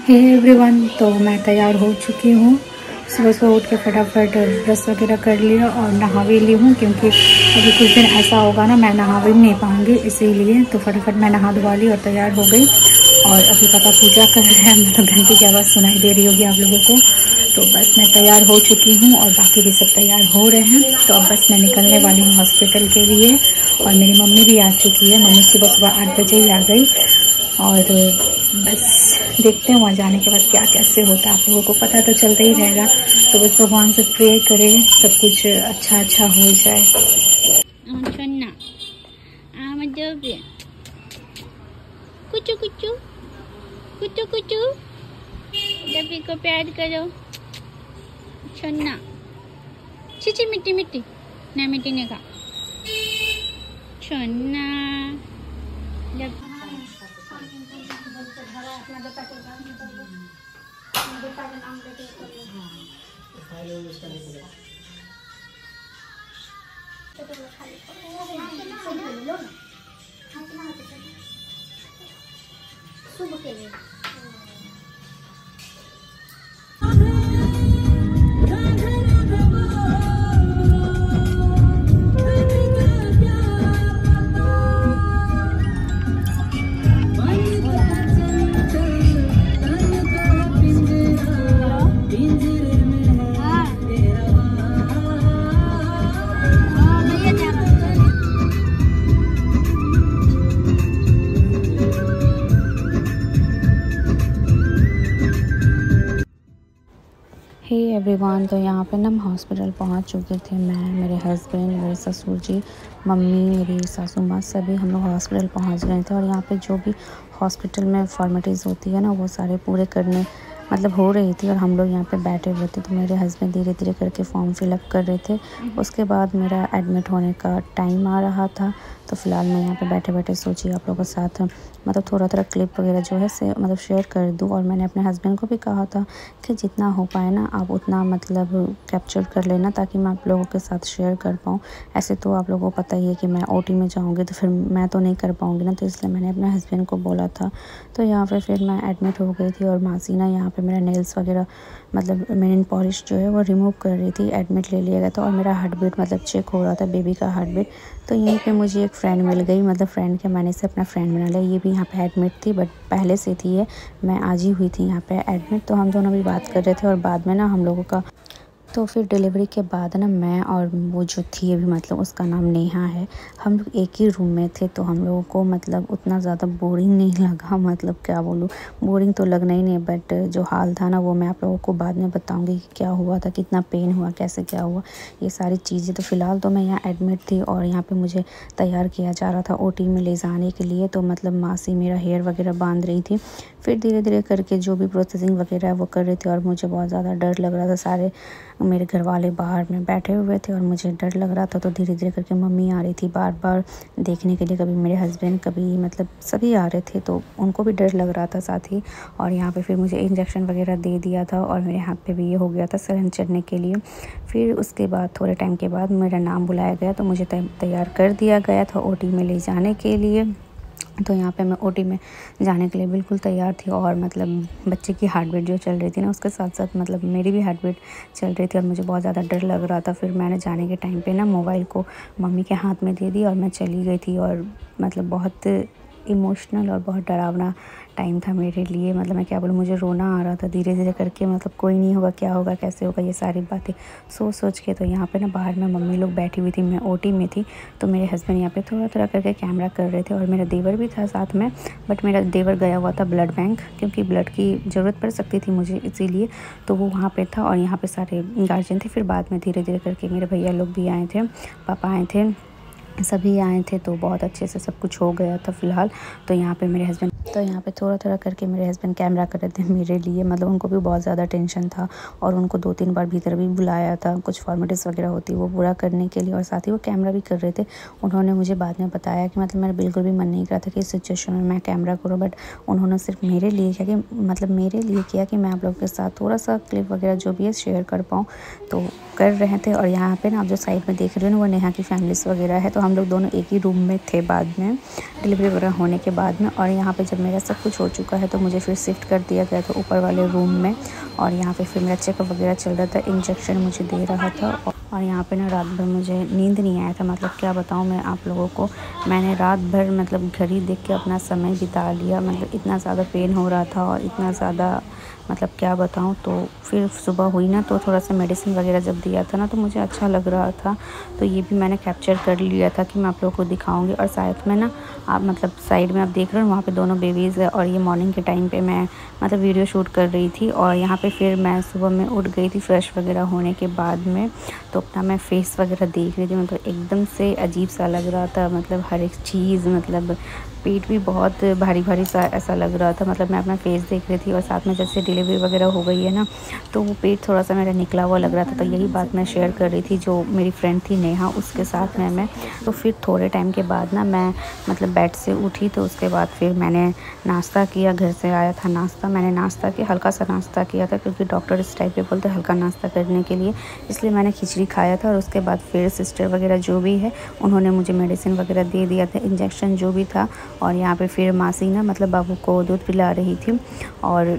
Hey everyone, तो मैं तैयार हो चुकी हूँ। सुबह सुबह उठ के फटाफट ब्रश वगैरह कर लिया और नहा भी ली हूँ, क्योंकि अभी कुछ दिन ऐसा होगा ना मैं नहा भी नहीं पाऊँगी, इसीलिए तो फटाफट मैं नहा धुआ ली और तैयार हो गई। और अभी पापा पूजा कर रहे हैं, मतलब घंटी की आवाज़ सुनाई दे रही होगी आप लोगों को। तो बस मैं तैयार हो चुकी हूँ और बाकी भी सब तैयार हो रहे हैं। तो अब बस मैं निकलने वाली हूँ हॉस्पिटल के लिए। और मेरी मम्मी भी आ चुकी है, मम्मी सुबह सुबह 8 बजे ही आ गई। और बस देखते हैं वहाँ जाने के बाद क्या कैसे होता है, आप लोगों को पता तो चलता ही रहेगा। तो बस भगवान से प्रे करें सब कुछ अच्छा हो जाए। कुचू कुचू कुचू कुचू, डब्बी को प्यार करो छन्ना। चिची मिट्टी मिट्टी ना, मिट्टी ने का छन्ना। हे एवरीवन, तो यहाँ पे ना हम हॉस्पिटल पहुँच चुके थे। मैं, मेरे हस्बैंड, मेरे ससुर जी, मम्मी, मेरी सासू माँ, सभी हम लोग हॉस्पिटल पहुँच गए थे। और यहाँ पे जो भी हॉस्पिटल में फॉर्मेलिटीज़ होती है ना, वो सारे पूरे करने मतलब हो रही थी। और हम लोग यहाँ पे बैठे हुए थे। तो मेरे हस्बैंड धीरे धीरे करके फॉर्म फिलअप कर रहे थे। उसके बाद मेरा एडमिट होने का टाइम आ रहा था। तो फ़िलहाल मैं यहाँ पे बैठे बैठे सोची आप लोगों के साथ मतलब थोड़ा थोड़ा क्लिप वगैरह जो है से मतलब शेयर कर दूँ। और मैंने अपने हस्बैंड को भी कहा था कि जितना हो पाए ना आप उतना मतलब कैप्चर कर लेना, ताकि मैं आप लोगों के साथ शेयर कर पाऊँ। ऐसे तो आप लोगों को पता ही है कि मैं ओटी में जाऊँगी तो फिर मैं तो नहीं कर पाऊँगी ना, तो इसलिए मैंने अपने हस्बैंड को बोला था। तो यहाँ पे फिर मैं एडमिट हो गई थी। और मासी ना यहाँ पे मेरा नेल्स वगैरह मतलब नेल पॉलिश जो है वो रिमूव कर रही थी। एडमिट ले लिया गया था और मेरा हार्ट बीट मतलब चेक हो रहा था, बेबी का हार्ट बीट। तो यहीं पे मुझे एक फ्रेंड मिल गई, मतलब फ्रेंड के मैंने से अपना फ्रेंड बना लिया। ये भी यहाँ पे एडमिट थी, बट पहले से थी ये, मैं आज ही हुई थी यहाँ पे एडमिट। तो हम दोनों भी बात कर रहे थे। और बाद में ना हम लोगों का तो फिर डिलीवरी के बाद ना मैं और वो जो थी अभी मतलब उसका नाम नेहा है, हम लोग एक ही रूम में थे। तो हम लोगों को मतलब उतना ज़्यादा बोरिंग नहीं लगा, मतलब क्या बोलूँ, बोरिंग तो लगना ही नहीं। बट जो हाल था ना वो मैं आप लोगों को बाद में बताऊंगी कि क्या हुआ था, कितना पेन हुआ, कैसे क्या हुआ, ये सारी चीज़ें। तो फ़िलहाल तो मैं यहाँ एडमिट थी और यहाँ पर मुझे तैयार किया जा रहा था ओटी में ले जाने के लिए। तो मतलब मासी मेरा हेयर वगैरह बांध रही थी। फिर धीरे धीरे करके जो भी प्रोसेसिंग वगैरह है वो कर रही थी। और मुझे बहुत ज़्यादा डर लग रहा था, सारे मेरे घर वाले बाहर में बैठे हुए थे और मुझे डर लग रहा था। तो धीरे धीरे करके मम्मी आ रही थी बार बार देखने के लिए, कभी मेरे हस्बैंड, कभी मतलब सभी आ रहे थे। तो उनको भी डर लग रहा था साथ ही। और यहाँ पे फिर मुझे इंजेक्शन वगैरह दे दिया था और मेरे हाथ पे भी ये हो गया था सलन चढ़ने के लिए। फिर उसके बाद थोड़े टाइम के बाद मेरा नाम बुलाया गया, तो मुझे तैयार कर दिया गया था ओटी में ले जाने के लिए। तो यहाँ पे मैं ओटी में जाने के लिए बिल्कुल तैयार थी। और मतलब बच्चे की हार्ट बीट जो चल रही थी ना, उसके साथ साथ मतलब मेरी भी हार्ट बीट चल रही थी और मुझे बहुत ज़्यादा डर लग रहा था। फिर मैंने जाने के टाइम पे ना मोबाइल को मम्मी के हाथ में दे दी और मैं चली गई थी। और मतलब बहुत इमोशनल और बहुत डरावना टाइम था मेरे लिए, मतलब मैं क्या बोलूँ, मुझे रोना आ रहा था धीरे धीरे करके। मतलब कोई नहीं होगा, क्या होगा, कैसे होगा, ये सारी बातें सोच सोच के। तो यहाँ पे ना बाहर में मम्मी लोग बैठी हुई थी, मैं ओटी में थी। तो मेरे हस्बैंड यहाँ पे थोड़ा थोड़ा करके कैमरा कर रहे थे और मेरा देवर भी था साथ में। बट मेरा देवर गया हुआ था ब्लड बैंक, क्योंकि ब्लड की ज़रूरत पड़ सकती थी मुझे, इसीलिए तो वो वहाँ पर था। और यहाँ पर सारे गार्जियन थे। फिर बाद में धीरे धीरे करके मेरे भैया लोग भी आए थे, पापा आए थे। सभी आए थे तो बहुत अच्छे से सब कुछ हो गया था फ़िलहाल। तो यहाँ पे मेरे हस्बैंड थोड़ा करके मेरे हस्बैंड कैमरा कर रहे थे मेरे लिए, मतलब उनको भी बहुत ज़्यादा टेंशन था और उनको 2-3 बार भीतर भी बुलाया था, कुछ फॉर्मेलिटीज़ वगैरह होती है वो पूरा करने के लिए, और साथ ही वो कैमरा भी कर रहे थे। उन्होंने मुझे बाद में बताया कि मतलब मेरा बिल्कुल भी मन नहीं कर रहा था कि इस सिचुएशन में मैं कैमरा करूँ, बट उन्होंने सिर्फ मेरे लिए किया कि मैं आप लोगों के साथ थोड़ा सा क्लिप वगैरह जो भी है शेयर कर पाऊँ, तो कर रहे थे। और यहाँ पे ना आप जो साइड में देख रहे हो ना वो नेहा की फैमिलीज़ वगैरह है, तो हम लोग दोनों एक ही रूम में थे बाद में डिलीवरी वगैरह होने के बाद में। और यहाँ पे जब मेरा सब कुछ हो चुका है तो मुझे फिर शिफ्ट कर दिया गया था ऊपर वाले रूम में, और यहाँ पे फिर मेरा चेकअप वगैरह चल रहा था, इंजेक्शन मुझे दे रहा था। और यहाँ पे ना रात भर मुझे नींद नहीं आया था, मतलब क्या बताऊँ मैं आप लोगों को, मैंने रात भर मतलब घड़ी देख के अपना समय बिता लिया, मतलब इतना ज़्यादा पेन हो रहा था और इतना ज़्यादा मतलब क्या बताऊँ। तो फिर सुबह हुई ना तो थोड़ा सा मेडिसिन वगैरह जब दिया था ना तो मुझे अच्छा लग रहा था, तो ये भी मैंने कैप्चर कर लिया था कि मैं आप लोगों को दिखाऊंगी। और साथ में ना आप मतलब साइड में आप देख रहे हो वहाँ पे दोनों बेबीज़ है, और ये मॉर्निंग के टाइम पे मैं मतलब वीडियो शूट कर रही थी। और यहाँ पे फिर मैं सुबह में उठ गई थी फ्रेश वगैरह होने के बाद में, तो अपना मैं फेस वगैरह देख रही थी, मतलब एकदम से अजीब सा लग रहा था, मतलब हर एक चीज़, मतलब पेट भी बहुत भारी भारी सा ऐसा लग रहा था, मतलब मैं अपना फेस देख रही थी। और साथ में जैसे डिलीवरी वगैरह हो गई है ना तो वो पेट थोड़ा सा मेरा निकला हुआ लग रहा था, तो यही बात मैं शेयर कर रही थी जो मेरी फ्रेंड थी नेहा उसके साथ में मैं। तो फिर थोड़े टाइम के बाद ना मैं मतलब बेड से उठी, तो उसके बाद फिर मैंने नाश्ता किया, घर से आया था नाश्ता, मैंने नाश्ता किया, हल्का सा नाश्ता किया था क्योंकि डॉक्टर इस टाइप पे बोलते हैं हल्का नाश्ता करने के लिए, इसलिए मैंने खिचड़ी खाया था। और उसके बाद फिर सिस्टर वगैरह जो भी है उन्होंने मुझे मेडिसिन वगैरह दे दिया था, इंजेक्शन जो भी था। और यहाँ पे फिर मासी ना मतलब बाबू को दूध पिला रही थी, और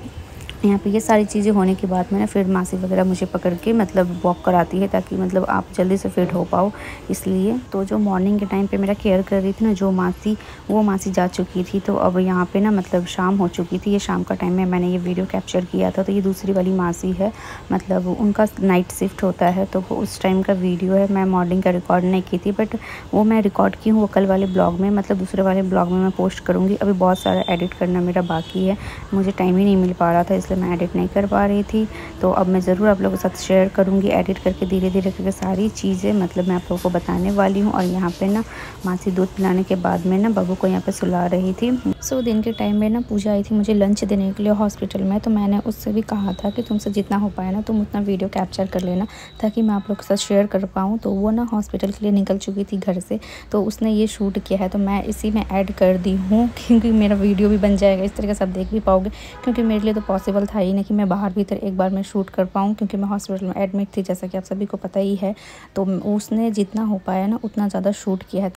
यहाँ पे ये सारी चीज़ें होने के बाद में ना फिर मासी वगैरह मुझे पकड़ के मतलब वॉक कराती है ताकि मतलब आप जल्दी से फिट हो पाओ, इसलिए। तो जो मॉर्निंग के टाइम पे मेरा केयर कर रही थी ना जो मासी, वो मासी जा चुकी थी, तो अब यहाँ पे ना मतलब शाम हो चुकी थी, ये शाम का टाइम में मैंने ये वीडियो कैप्चर किया था। तो ये दूसरी वाली मासी है, मतलब उनका नाइट शिफ्ट होता है, तो वो उस टाइम का वीडियो है, मैं मॉर्निंग का रिकॉर्ड नहीं की थी, बट वो मैं रिकॉर्ड की हूँ वो कल वाले ब्लॉग में, मतलब दूसरे वाले ब्लॉग में मैं पोस्ट करूँगी। अभी बहुत सारा एडिट करना मेरा बाकी है, मुझे टाइम ही नहीं मिल पा रहा था इसलिए मैं एडिट नहीं कर पा रही थी। तो अब मैं ज़रूर आप लोगों के साथ शेयर करूँगी एडिट करके, धीरे धीरे करके सारी चीज़ें मतलब मैं आप लोगों को बताने वाली हूँ। और यहाँ पे ना मासी दूध पिलाने के बाद में ना बाबू को यहाँ पे सुला रही थी। सो दिन के टाइम में ना पूजा आई थी मुझे लंच देने के लिए हॉस्पिटल में, तो मैंने उससे भी कहा था कि तुमसे जितना हो पाए ना तुम उतना वीडियो कैप्चर कर लेना ताकि मैं आप लोग के साथ शेयर कर पाऊँ। तो वो ना हॉस्पिटल के लिए निकल चुकी थी घर से, तो उसने ये शूट किया है, तो मैं इसी में ऐड कर दी हूँ क्योंकि मेरा वीडियो भी बन जाएगा, इस तरीके से आप देख भी पाओगे, क्योंकि मेरे लिए तो पॉसिबल था ही नहीं कि मैं बाहर भीतर एक बार में शूट कर पाऊँ, क्योंकि मैं हॉस्पिटल में एडमिट थी जैसा कि आप सभी को पता ही है। तो उसने जितना हो पाया ना उतना ज़्यादा शूट किया है।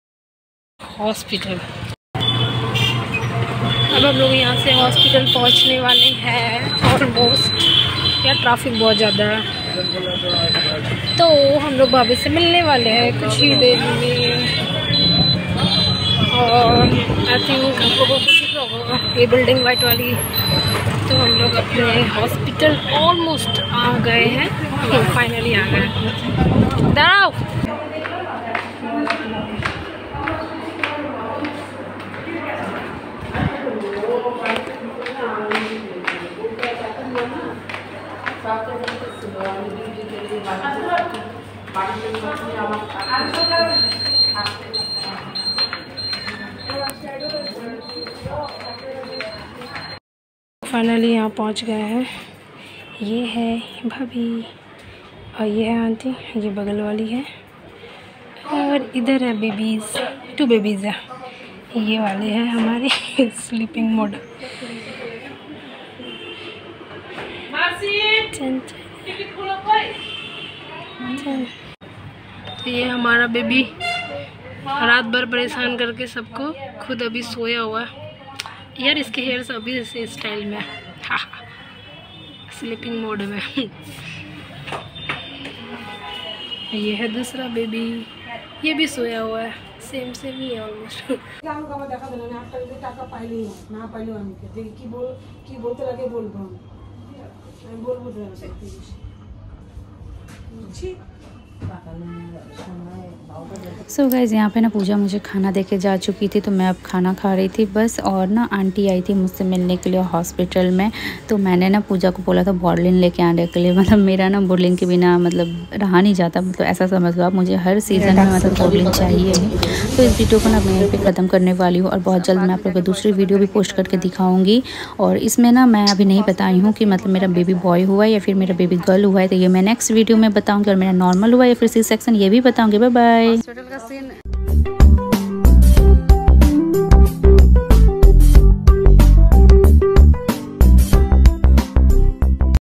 हॉस्पिटल अब हम लोग यहाँ से हॉस्पिटल पहुँचने वाले हैं ऑलमोस्ट, यार ट्रैफिक बहुत ज़्यादा है, तो हम लोग भाभी से मिलने वाले हैं कुछ ही देर में। और आई थिंक आप लोगों को दिख रहा होगा ये बिल्डिंग वाइट वाली, तो हम लोग अपने हॉस्पिटल ऑलमोस्ट आ गए हैं, फाइनली आ गए। दाओ फाइनली यहाँ पहुँच गए हैं। ये है भाभी और ये है आंटी, ये बगल वाली है, और इधर है बेबीज़, 2 बेबीज़ है, ये वाले हैं हमारे स्लीपिंग मोड। तो ये हमारा बेबी रात भर परेशान करके सबको, खुद अभी सोया हुआ है यार, इसके हेयर्स अभी इस स्टाइल में, हाँ स्लीपिंग मोड में। ये है दूसरा बेबी, ये भी सोया हुआ है, सेम ही है ऑलमोस्ट। सो गाइस यहाँ पे ना पूजा मुझे खाना देके जा चुकी थी, तो मैं अब खाना खा रही थी बस। और ना आंटी आई थी मुझसे मिलने के लिए हॉस्पिटल में, तो मैंने ना पूजा को बोला था बॉटलिन लेके आने के लिए। मतलब मेरा ना बॉटलिन के बिना मतलब रहा नहीं जाता, मतलब ऐसा समझ लो आप, मुझे हर सीज़न में मतलब बॉटलिन चाहिए ही। तो इस वीडियो को ना मैं यहाँ पे ख़त्म करने वाली हूँ, और बहुत जल्द मैं आप लोगों को दूसरी वीडियो भी पोस्ट करके दिखाऊँगी। और इसमें ना मैं अभी नहीं बताई हूँ कि मतलब मेरा बेबी बॉय हुआ है या फिर मेरा बेबी गर्ल हुआ है, तो ये मैं नेक्स्ट वीडियो में बताऊँगी। और मेरा नॉर्मल हुआ है या फिर सी सेक्शन, ये भी बताऊँगी। Bye bye.